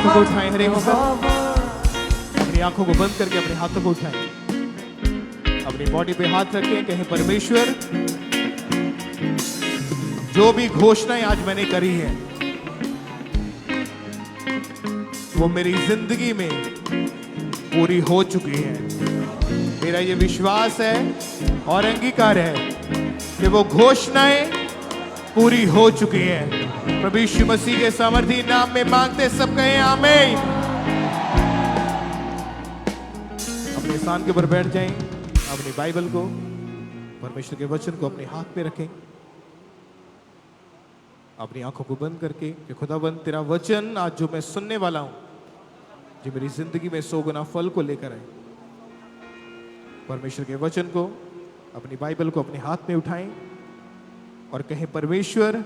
हाथों को उठाएं, हरे होकर अपनी आंखों को बंद करके अपने हाथों को उठाएं, अपनी बॉडी पे हाथ रखें, कहें परमेश्वर जो भी घोषणाएं आज मैंने करी है वो मेरी जिंदगी में पूरी हो चुकी है। मेरा ये विश्वास है और अंगीकार है कि वो घोषणाएं पूरी हो चुकी हैं। प्रभु यीशु मसीह के सामर्थी नाम में मांगते सब कहें आमीन। अपने स्थान के ऊपर बैठ जाएं, अपनी बाइबल को, परमेश्वर के वचन को अपने हाथ में रखें, अपनी आंखों को बंद करके कि खुदाबंद तेरा वचन आज जो मैं सुनने वाला हूं, जो मेरी जिंदगी में 100 गुना फल को लेकर आए। परमेश्वर के वचन को, अपनी बाइबल को अपने हाथ में उठाएं और कहें परमेश्वर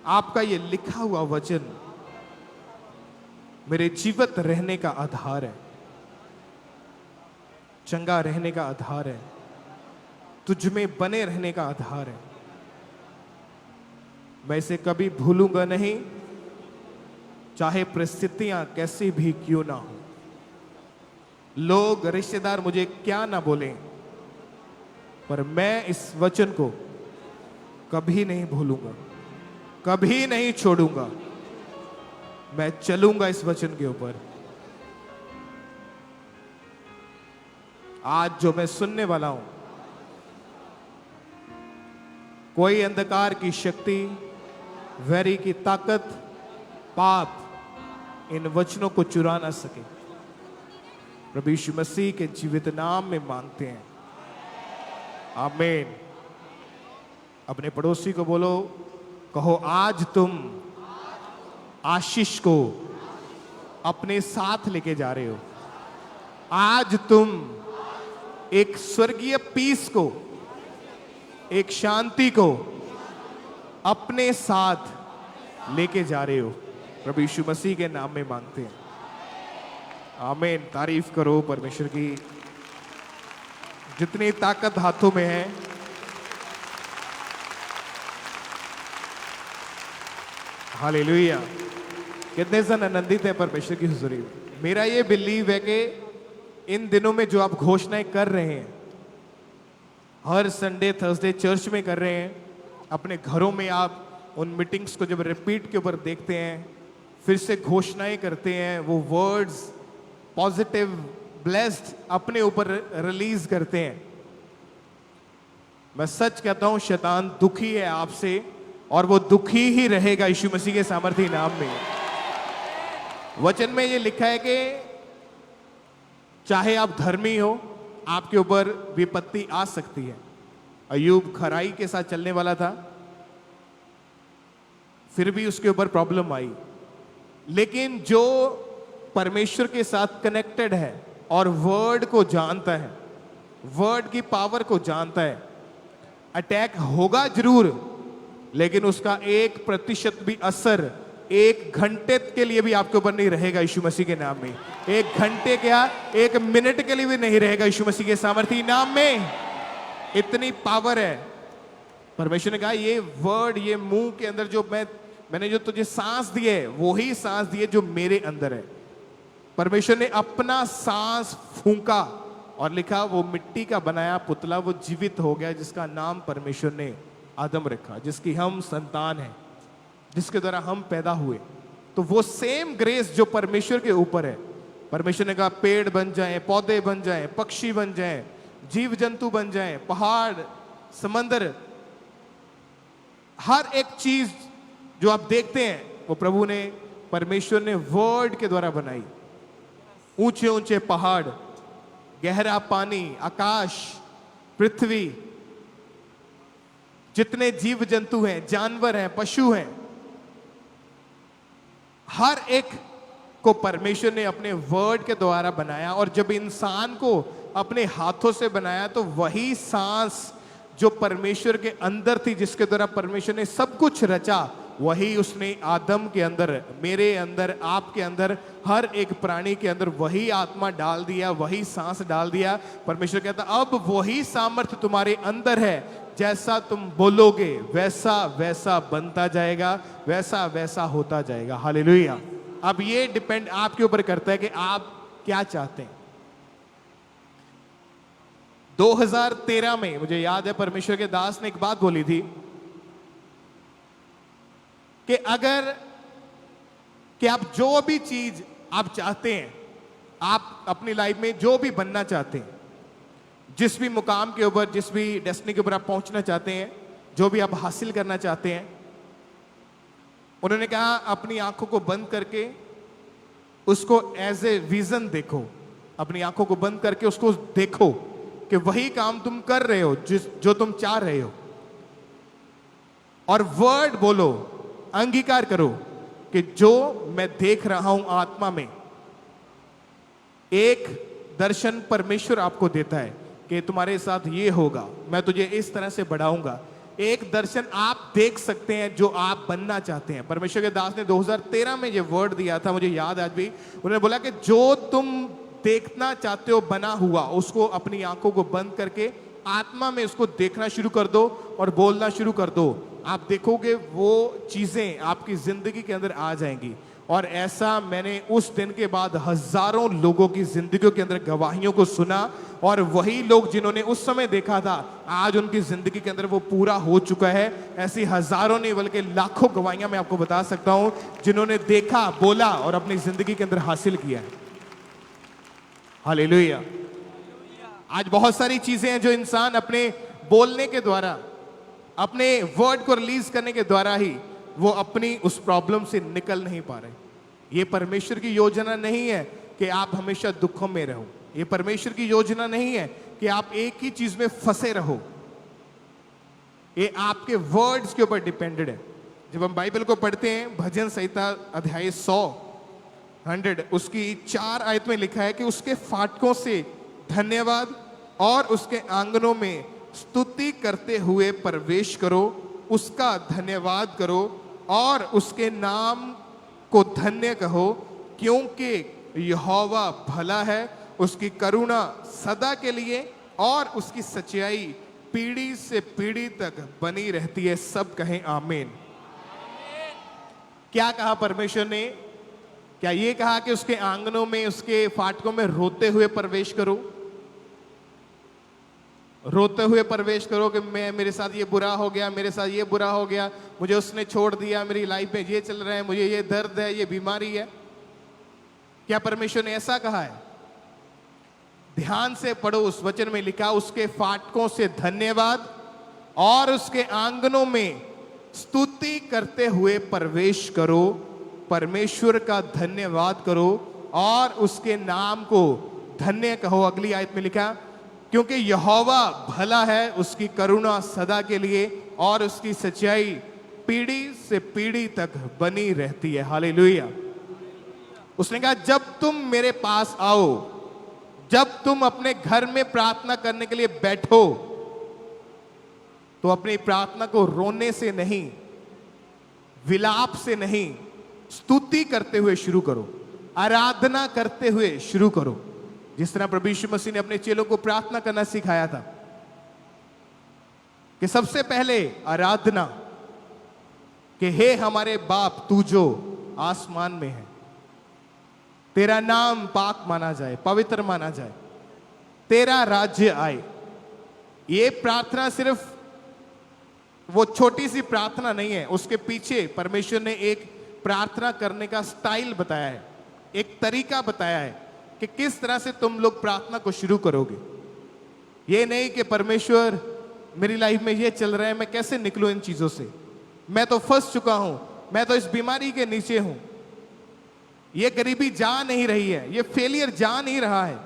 आपका ये लिखा हुआ वचन मेरे जीवित रहने का आधार है, चंगा रहने का आधार है, तुझ में बने रहने का आधार है। मैं इसे कभी भूलूंगा नहीं, चाहे परिस्थितियां कैसी भी क्यों ना हो, लोग रिश्तेदार मुझे क्या ना बोलें, पर मैं इस वचन को कभी नहीं भूलूंगा, कभी नहीं छोड़ूंगा। मैं चलूंगा इस वचन के ऊपर। आज जो मैं सुनने वाला हूं, कोई अंधकार की शक्ति, वैरी की ताकत, पाप इन वचनों को चुरा ना सके। प्रभु यीशु मसीह के जीवित नाम में मांगते हैं, आमीन। अपने पड़ोसी को बोलो, कहो आज तुम आशीष को अपने साथ लेके जा रहे हो। आज तुम एक स्वर्गीय पीस को, एक शांति को अपने साथ लेके जा रहे हो। प्रभु यीशु मसीह के नाम में मांगते हैं, आमीन। तारीफ करो परमेश्वर की। जितनी ताकत हाथों में है, हालेलुया। कितने जन आनंदित है परमेश्वर की हुजूरी में। मेरा ये बिलीव है कि इन दिनों में जो आप घोषणाएं कर रहे हैं, हर संडे थर्सडे चर्च में कर रहे हैं, अपने घरों में आप उन मीटिंग्स को जब रिपीट के ऊपर देखते हैं, फिर से घोषणाएं करते हैं, वो वर्ड्स पॉजिटिव ब्लेस्ड अपने ऊपर रिलीज करते हैं। मैं सच कहता हूं, शैतान दुखी है आपसे और वो दुखी ही रहेगा यीशु मसीह के सामर्थी नाम में। वचन में ये लिखा है कि चाहे आप धर्मी हो, आपके ऊपर विपत्ति आ सकती है। अय्यूब खराई के साथ चलने वाला था, फिर भी उसके ऊपर प्रॉब्लम आई। लेकिन जो परमेश्वर के साथ कनेक्टेड है और वर्ड को जानता है, वर्ड की पावर को जानता है, अटैक होगा जरूर, लेकिन उसका 1% भी असर 1 घंटे के लिए भी आपके ऊपर नहीं रहेगा यीशु मसीह के नाम में। 1 घंटे क्या, 1 मिनट के लिए भी नहीं रहेगा यीशु मसीह के सामर्थी नाम में। इतनी पावर है। परमेश्वर ने कहा ये वर्ड, ये मुंह के अंदर जो मैंने जो तुझे सांस दी है, वही सांस दी है जो मेरे अंदर है। परमेश्वर ने अपना सांस फूंका और लिखा, वो मिट्टी का बनाया पुतला वो जीवित हो गया, जिसका नाम परमेश्वर ने आदम रखा, जिसकी हम संतान हैं, जिसके द्वारा हम पैदा हुए। तो वो सेम ग्रेस जो परमेश्वर के ऊपर है, परमेश्वर ने कहा पेड़ बन जाएं, पौधे बन जाएं, पक्षी बन जाएं, जीव जंतु बन जाएं, पहाड़, समंदर, हर एक चीज जो आप देखते हैं वो प्रभु ने, परमेश्वर ने वर्ड के द्वारा बनाई। ऊंचे ऊंचे पहाड़, गहरा पानी, आकाश, पृथ्वी, जितने जीव जंतु हैं, जानवर हैं, पशु हैं, हर एक को परमेश्वर ने अपने वर्ड के द्वारा बनाया। और जब इंसान को अपने हाथों से बनाया, तो वही सांस जो परमेश्वर के अंदर थी, जिसके द्वारा परमेश्वर ने सब कुछ रचा, वही उसने आदम के अंदर, मेरे अंदर, आपके अंदर, हर एक प्राणी के अंदर वही आत्मा डाल दिया, वही सांस डाल दिया। परमेश्वर कहता अब वही सामर्थ्य तुम्हारे अंदर है, जैसा तुम बोलोगे वैसा वैसा बनता जाएगा, वैसा वैसा होता जाएगा। हालेलुया। अब ये डिपेंड आपके ऊपर करता है कि आप क्या चाहते हैं। 2013 में मुझे याद है परमेश्वर के दास ने एक बात बोली थी कि अगर कि आप जो भी चीज आप चाहते हैं, आप अपनी लाइफ में जो भी बनना चाहते हैं, जिस भी मुकाम के ऊपर, जिस भी डेस्टिनी के ऊपर आप पहुंचना चाहते हैं, जो भी आप हासिल करना चाहते हैं, उन्होंने कहा अपनी आंखों को बंद करके उसको एज ए विजन देखो। अपनी आंखों को बंद करके उसको देखो कि वही काम तुम कर रहे हो जो तुम चाह रहे हो, और वर्ड बोलो, अंगीकार करो कि जो मैं देख रहा हूं आत्मा में, एक दर्शन परमेश्वर आपको देता है कि तुम्हारे साथ ये होगा, मैं तुझे इस तरह से बढ़ाऊंगा। एक दर्शन आप देख सकते हैं जो आप बनना चाहते हैं। परमेश्वर के दास ने 2013 में ये वर्ड दिया था, मुझे याद आज भी। उन्होंने बोला कि जो तुम देखना चाहते हो बना हुआ, उसको अपनी आंखों को बंद करके आत्मा में उसको देखना शुरू कर दो और बोलना शुरू कर दो। आप देखोगे वो चीजें आपकी जिंदगी के अंदर आ जाएंगी। और ऐसा मैंने उस दिन के बाद हजारों लोगों की जिंदगियों के अंदर गवाहियों को सुना, और वही लोग जिन्होंने उस समय देखा था, आज उनकी जिंदगी के अंदर वो पूरा हो चुका है। ऐसी हजारों नहीं बल्कि लाखों गवाहियां मैं आपको बता सकता हूं, जिन्होंने देखा, बोला और अपनी जिंदगी के अंदर हासिल किया है। हालेलुया। आज बहुत सारी चीजें हैं जो इंसान अपने बोलने के द्वारा, अपने वर्ड को रिलीज करने के द्वारा ही वो अपनी उस प्रॉब्लम से निकल नहीं पा रहे। ये परमेश्वर की योजना नहीं है कि आप हमेशा दुखों में रहो। ये परमेश्वर की योजना नहीं है कि आप एक ही चीज में फंसे रहो। ये आपके वर्ड्स के ऊपर डिपेंडेड है। जब हम बाइबल को पढ़ते हैं, भजन संहिता अध्याय 100 उसकी 4 आयत में लिखा है कि उसके फाटकों से धन्यवाद और उसके आंगनों में स्तुति करते हुए प्रवेश करो, उसका धन्यवाद करो और उसके नाम को धन्य कहो, क्योंकि यहोवा भला है, उसकी करुणा सदा के लिए और उसकी सच्चाई पीढ़ी से पीढ़ी तक बनी रहती है। सब कहें आमीन। क्या कहा परमेश्वर ने? क्या ये कहा कि उसके आंगनों में, उसके फाटकों में रोते हुए प्रवेश करो? रोते हुए प्रवेश करो कि मेरे साथ ये बुरा हो गया, मेरे साथ ये बुरा हो गया, मुझे उसने छोड़ दिया, मेरी लाइफ में ये चल रहा है, मुझे ये दर्द है, ये बीमारी है। क्या परमेश्वर ने ऐसा कहा है? ध्यान से पढ़ो, उस वचन में लिखा, उसके फाटकों से धन्यवाद और उसके आंगनों में स्तुति करते हुए प्रवेश करो। परमेश्वर का धन्यवाद करो और उसके नाम को धन्य कहो। अगली आयत में लिखा, क्योंकि यहोवा भला है, उसकी करुणा सदा के लिए और उसकी सच्चाई पीढ़ी से पीढ़ी तक बनी रहती है। हालेलुया। उसने कहा, जब तुम मेरे पास आओ, जब तुम अपने घर में प्रार्थना करने के लिए बैठो, तो अपनी प्रार्थना को रोने से नहीं, विलाप से नहीं, स्तुति करते हुए शुरू करो, आराधना करते हुए शुरू करो। जिस तरह प्रभु यीशु मसीह ने अपने चेलों को प्रार्थना करना सिखाया था कि सबसे पहले आराधना, कि हे हमारे बाप तू जो आसमान में है, तेरा नाम पाक माना जाए, पवित्र माना जाए, तेरा राज्य आए। ये प्रार्थना सिर्फ वो छोटी सी प्रार्थना नहीं है, उसके पीछे परमेश्वर ने एक प्रार्थना करने का स्टाइल बताया है, एक तरीका बताया है कि किस तरह से तुम लोग प्रार्थना को शुरू करोगे। ये नहीं कि परमेश्वर मेरी लाइफ में ये चल रहा है, मैं कैसे निकलूं इन चीजों से, मैं तो फंस चुका हूं, मैं तो इस बीमारी के नीचे हूं, ये गरीबी जा नहीं रही है, ये फेलियर जा नहीं रहा है।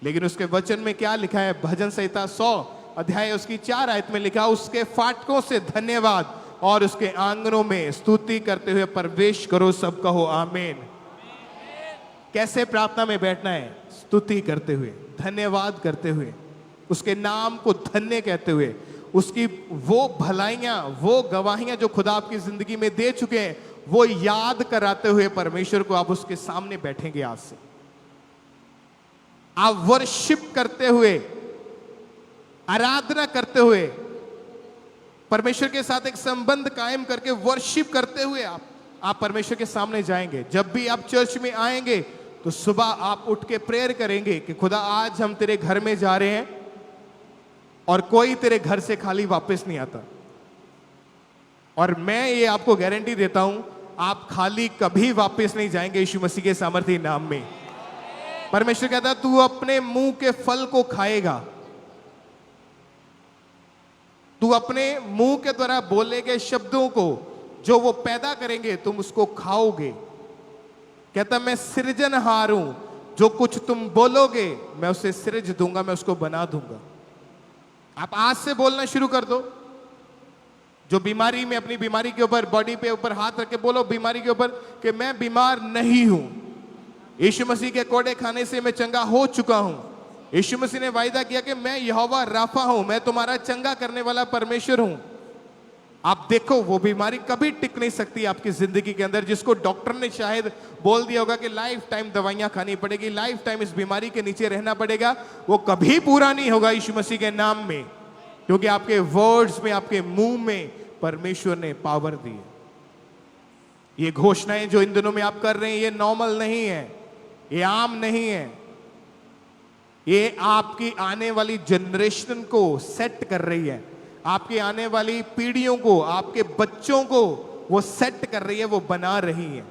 लेकिन उसके वचन में क्या लिखा है? भजन संहिता 100 अध्याय उसकी 4 आयत में लिखा, उसके फाटकों से धन्यवाद और उसके आंगनों में स्तुति करते हुए प्रवेश करो। सब कहो आमीन। कैसे प्रार्थना में बैठना है? स्तुति करते हुए, धन्यवाद करते हुए, उसके नाम को धन्य कहते हुए, उसकी वो भलाइयां, वो गवाहियां जो खुदा आपकी जिंदगी में दे चुके हैं, वो याद कराते हुए परमेश्वर को आप उसके सामने बैठेंगे। आज से आप वर्शिप करते हुए, आराधना करते हुए, परमेश्वर के साथ एक संबंध कायम करके वर्शिप करते हुए आप आप परमेश्वर के सामने जाएंगे, जब भी आप चर्च में आएंगे, तो सुबह आप उठ के प्रेयर करेंगे कि खुदा आज हम तेरे घर में जा रहे हैं और कोई तेरे घर से खाली वापस नहीं आता। और मैं ये आपको गारंटी देता हूं, आप खाली कभी वापस नहीं जाएंगे यीशु मसीह के सामर्थी नाम में। परमेश्वर कहता है तू अपने मुंह के फल को खाएगा, तू अपने मुंह के द्वारा बोले गए शब्दों को जो वो पैदा करेंगे तुम उसको खाओगे। कहता मैं सृजनहार हूं, जो कुछ तुम बोलोगे मैं उसे सृज दूंगा, मैं उसको बना दूंगा। आप आज से बोलना शुरू कर दो। जो बीमारी में, अपनी बीमारी के ऊपर, बॉडी पे ऊपर हाथ रख के बोलो बीमारी के ऊपर कि मैं बीमार नहीं हूं, यीशु मसीह के कोड़े खाने से मैं चंगा हो चुका हूं। यीशु मसीह ने वायदा किया कि मैं यहोवा राफा हूं, मैं तुम्हारा चंगा करने वाला परमेश्वर हूं। आप देखो वो बीमारी कभी टिक नहीं सकती आपकी जिंदगी के अंदर, जिसको डॉक्टर ने शायद बोल दिया होगा कि लाइफ टाइम दवाइयां खानी पड़ेगी, लाइफ टाइम इस बीमारी के नीचे रहना पड़ेगा, वो कभी पूरा नहीं होगा यीशु मसीह के नाम में, क्योंकि आपके वर्ड्स में, आपके मुंह में परमेश्वर ने पावर दी है। ये घोषणाएं जो इन दिनों में आप कर रहे हैं, ये नॉर्मल नहीं है, ये आम नहीं है, ये आपकी आने वाली जनरेशन को सेट कर रही है, आपकी आने वाली पीढ़ियों को, आपके बच्चों को वो सेट कर रही है, वो बना रही है।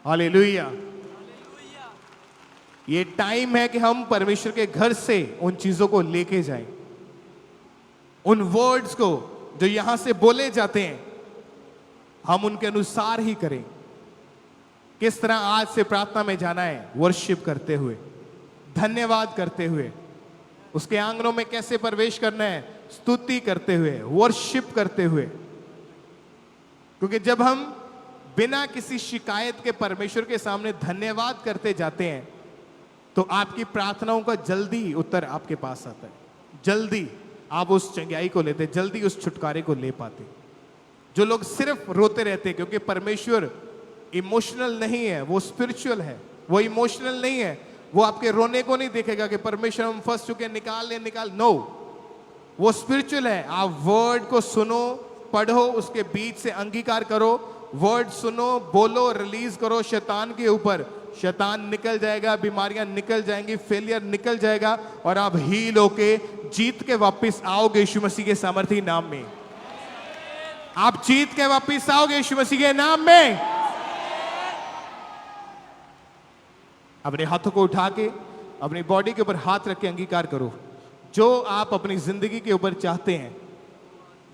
हालेलुया। ये टाइम है कि हम परमेश्वर के घर से उन चीजों को लेके जाएं, उन वर्ड्स को जो यहां से बोले जाते हैं हम उनके अनुसार ही करें। किस तरह आज से प्रार्थना में जाना है, वर्शिप करते हुए, धन्यवाद करते हुए, उसके आंगनों में कैसे प्रवेश करना है, स्तुति करते हुए, वर्शिप करते हुए। क्योंकि जब हम बिना किसी शिकायत के परमेश्वर के सामने धन्यवाद करते जाते हैं तो आपकी प्रार्थनाओं का जल्दी उत्तर आपके पास आता है, जल्दी आप उस चंगाई को लेते, जल्दी उस छुटकारे को ले पाते। जो लोग सिर्फ रोते रहते, क्योंकि परमेश्वर इमोशनल नहीं है, वो स्पिरिचुअल है, वो इमोशनल नहीं है, वो आपके रोने को नहीं देखेगा कि परमेश्वर हम फंस चुके, निकाल, नो, वो स्पिरिचुअल है। आप वर्ड को सुनो, पढ़ो, उसके बीच से अंगीकार करो, वर्ड सुनो, बोलो, रिलीज करो शैतान के ऊपर, शैतान निकल जाएगा, बीमारियां निकल जाएंगी, फेलियर निकल जाएगा और आप हील होके जीत के वापस आओगे यीशु मसीह के सामर्थी नाम में। आप जीत के वापस आओगे यीशु मसीह के नाम में। अपने हाथों को उठा के अपनी बॉडी के ऊपर हाथ रख के अंगीकार करो, जो आप अपनी जिंदगी के ऊपर चाहते हैं,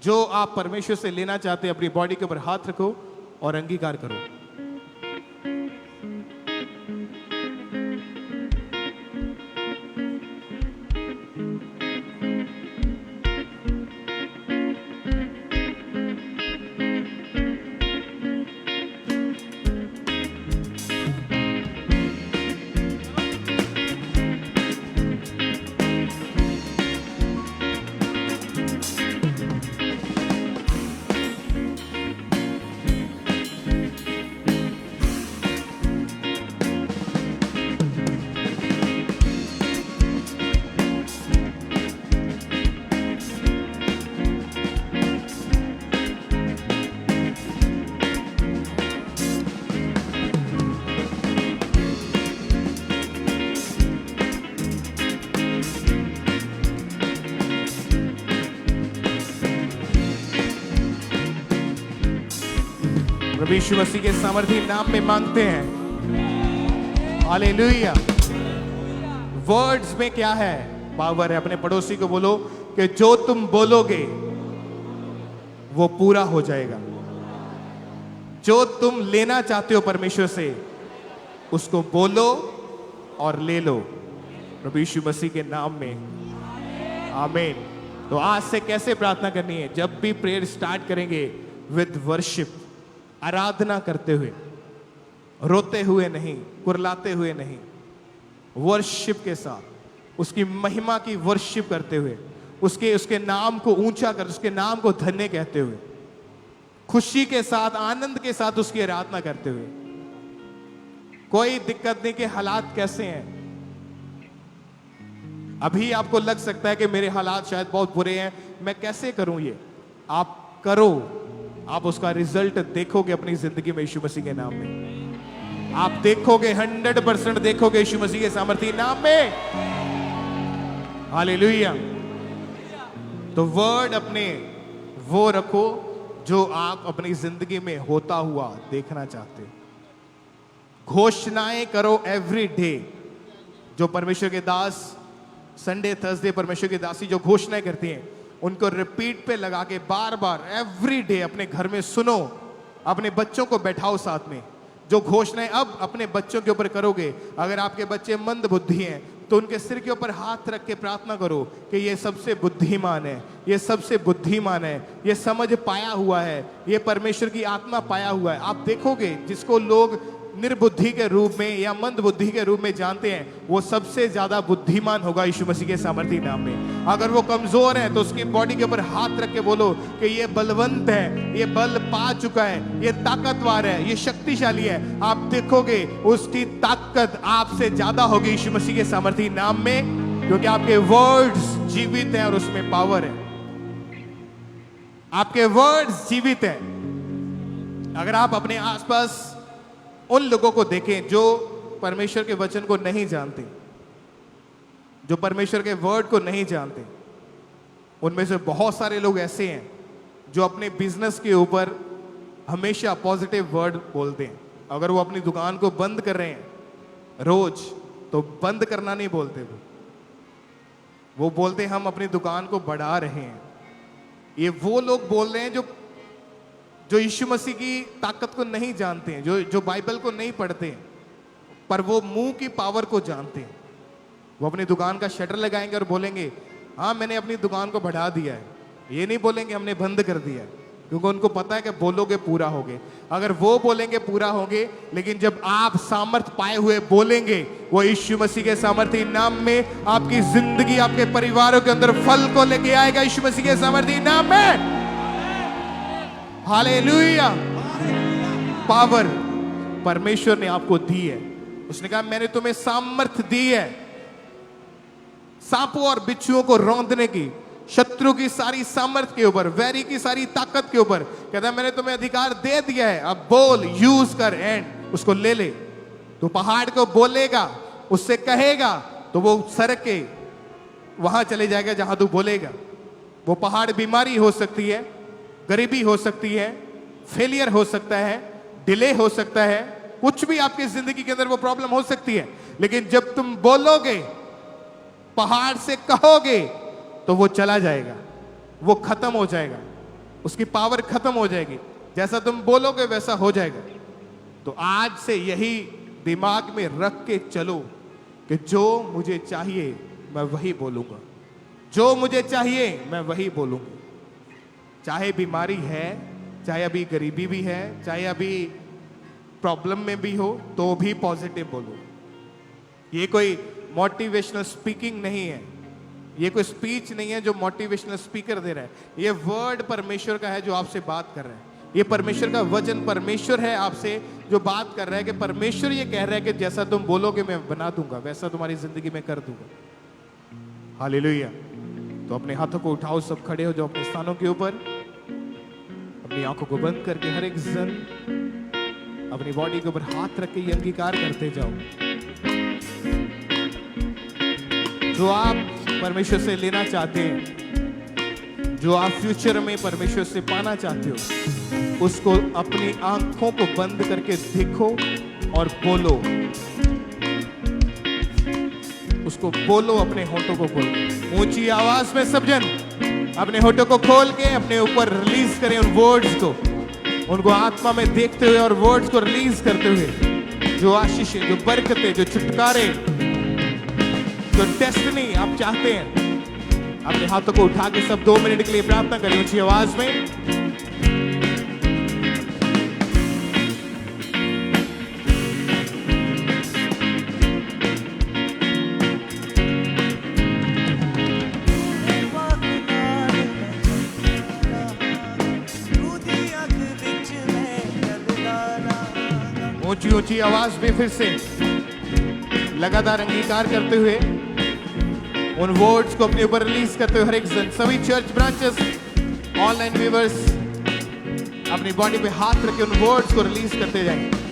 जो आप परमेश्वर से लेना चाहते हैं, अपनी बॉडी के ऊपर हाथ रखो और अंगीकार करो। प्रभु यीशु मसीह के सामर्थी नाम में मांगते हैं। हालेलुया। वर्ड्स में क्या है? पावर है। अपने पड़ोसी को बोलो कि जो तुम बोलोगे वो पूरा हो जाएगा। जो तुम लेना चाहते हो परमेश्वर से उसको बोलो और ले लो, प्रभु यीशु मसीह के नाम में, आमीन। तो आज से कैसे प्रार्थना करनी है? जब भी प्रेयर स्टार्ट करेंगे विद वर्शिप, आराधना करते हुए, रोते हुए नहीं, कुरलाते हुए नहीं, वर्शिप के साथ, उसकी महिमा की वर्शिप करते हुए, उसके नाम को ऊंचा कर, उसके नाम को धन्य कहते हुए, खुशी के साथ, आनंद के साथ उसकी आराधना करते हुए। कोई दिक्कत नहीं कि हालात कैसे हैं। अभी आपको लग सकता है कि मेरे हालात शायद बहुत बुरे हैं, मैं कैसे करूं ये? आप करो, आप उसका रिजल्ट देखोगे अपनी जिंदगी में यीशु मसीह के नाम में। आप देखोगे, 100% देखोगे यीशु मसीह के सामर्थी नाम में। हालेलुया। तो वर्ड अपने वो रखो जो आप अपनी जिंदगी में होता हुआ देखना चाहते हो। घोषणाएं करो एवरी डे। जो परमेश्वर के दास संडे थर्सडे परमेश्वर की दासी जो घोषणाएं करती हैं, उनको रिपीट पे लगा के बार बार एवरी डे अपने घर में सुनो। अपने बच्चों को बैठाओ साथ में। जो घोषणाएं अब अपने बच्चों के ऊपर करोगे, अगर आपके बच्चे मंद बुद्धि हैं तो उनके सिर के ऊपर हाथ रख के प्रार्थना करो कि ये सबसे बुद्धिमान है, ये सबसे बुद्धिमान है, ये समझ पाया हुआ है, ये परमेश्वर की आत्मा पाया हुआ है। आप देखोगे जिसको लोग निर्बुद्धि के रूप में या मंद बुद्धि के रूप में जानते हैं, वो सबसे ज्यादा बुद्धिमान होगा यीशु मसीह के सामर्थी नाम में। अगर वो कमजोर है तो उसकी बॉडी के ऊपर हाथ रख के बोलो कि ये बलवंत है, ये बल पा चुका है, ये ताकतवर है, ये शक्तिशाली है। आप देखोगे उसकी ताकत आपसे ज्यादा होगी यीशु मसीह के सामर्थी नाम में, क्योंकि आपके वर्ड्स जीवित हैं और उसमें पावर है। आपके वर्ड्स जीवित हैं। अगर आप अपने आसपास उन लोगों को देखें जो परमेश्वर के वचन को नहीं जानते, जो परमेश्वर के वर्ड को नहीं जानते, उनमें से बहुत सारे लोग ऐसे हैं जो अपने बिजनेस के ऊपर हमेशा पॉजिटिव वर्ड बोलते हैं। अगर वो अपनी दुकान को बंद कर रहे हैं रोज, तो बंद करना नहीं बोलते, वो बोलते हम अपनी दुकान को बढ़ा रहे हैं। ये वो लोग बोल रहे हैं जो यीशु मसीह की ताकत को नहीं जानते हैं, जो बाइबल को नहीं पढ़ते हैं, पर वो मुंह की पावर को जानते हैं। वो अपनी दुकान का शटर लगाएंगे और बोलेंगे हाँ मैंने अपनी दुकान को बढ़ा दिया है। ये नहीं बोलेंगे हमने बंद कर दिया है, क्योंकि उनको पता है कि बोलोगे पूरा होगे। अगर वो बोलेंगे पूरा होगे, लेकिन जब आप सामर्थ पाए हुए बोलेंगे, वो यीशु मसीह के सामर्थी नाम में आपकी जिंदगी, आपके परिवारों के अंदर फल को लेके आएगा यीशु मसीह के सामर्थी नाम में। हालेलुया। पावर परमेश्वर ने आपको दी है। उसने कहा मैंने तुम्हें सामर्थ दी है सांपों और बिच्छुओं को रौंदने की, शत्रु की सारी सामर्थ के ऊपर, वैरी की सारी ताकत के ऊपर। कहता है मैंने तुम्हें अधिकार दे दिया है, अब बोल, यूज कर, एंड उसको ले ले। तो पहाड़ को बोलेगा, उससे कहेगा तो वो सड़क के वहां चले जाएगा जहां तू बोलेगा। वो पहाड़ बीमारी हो सकती है, गरीबी हो सकती है, फेलियर हो सकता है, डिले हो सकता है, कुछ भी आपकी जिंदगी के अंदर वो प्रॉब्लम हो सकती है। लेकिन जब तुम बोलोगे, पहाड़ से कहोगे, तो वो चला जाएगा, वो खत्म हो जाएगा, उसकी पावर खत्म हो जाएगी। जैसा तुम बोलोगे वैसा हो जाएगा। तो आज से यही दिमाग में रख के चलो कि जो मुझे चाहिए मैं वही बोलूंगा, जो मुझे चाहिए मैं वही बोलूंगा। चाहे बीमारी है, चाहे अभी गरीबी भी है, चाहे अभी प्रॉब्लम में भी हो, तो भी पॉजिटिव बोलो। ये कोई मोटिवेशनल स्पीकिंग नहीं है, ये कोई स्पीच नहीं है जो मोटिवेशनल स्पीकर दे रहा है। ये वर्ड परमेश्वर का है जो आपसे बात कर रहा है। ये परमेश्वर का वचन, परमेश्वर है आपसे जो बात कर रहा है, कि परमेश्वर ये कह रहा है कि जैसा तुम बोलोगे मैं बना दूंगा, वैसा तुम्हारी जिंदगी में कर दूंगा। हालेलुया। तो अपने हाथों को उठाओ, सब खड़े हो जाओ अपने स्थानों के ऊपर, अपनी आंखों को बंद करके हर एक जन अपनी बॉडी के ऊपर हाथ रख के ये अंगीकार करते जाओ जो आप परमेश्वर से लेना चाहते हैं, जो आप फ्यूचर में परमेश्वर से पाना चाहते हो, उसको अपनी आंखों को बंद करके देखो और बोलो। उसको बोलो, अपने होठों को खोलो, ऊंची आवाज में सब जन अपने होठों को खोल के अपने ऊपर रिलीज करें उन वर्ड्स को, उनको आत्मा में देखते हुए और वर्ड्स को रिलीज करते हुए। जो आशीष, जो बरकतें, जो छुटकारे, जो डेस्टिनी आप चाहते हैं, अपने हाथों को उठा के सब 2 मिनट के लिए प्रार्थना करें ऊंची आवाज में। ऊंची ऊंची आवाज में फिर से लगातार अंगीकार करते हुए उन वर्ड्स को अपने ऊपर रिलीज करते हुए हर एक जन, सभी चर्च ब्रांचेस, ऑनलाइन व्यूअर्स, अपनी बॉडी पे हाथ रख के उन वर्ड्स को रिलीज करते जाएं।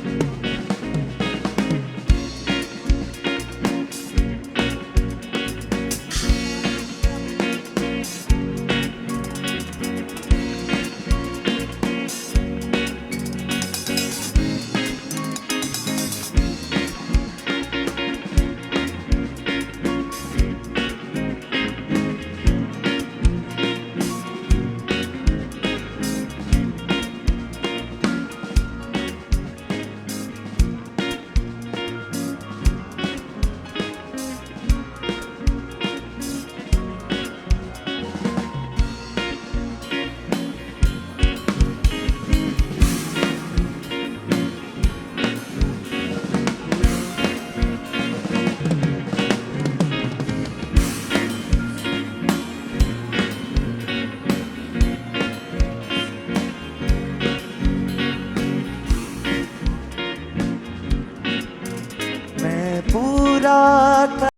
मैं पूरा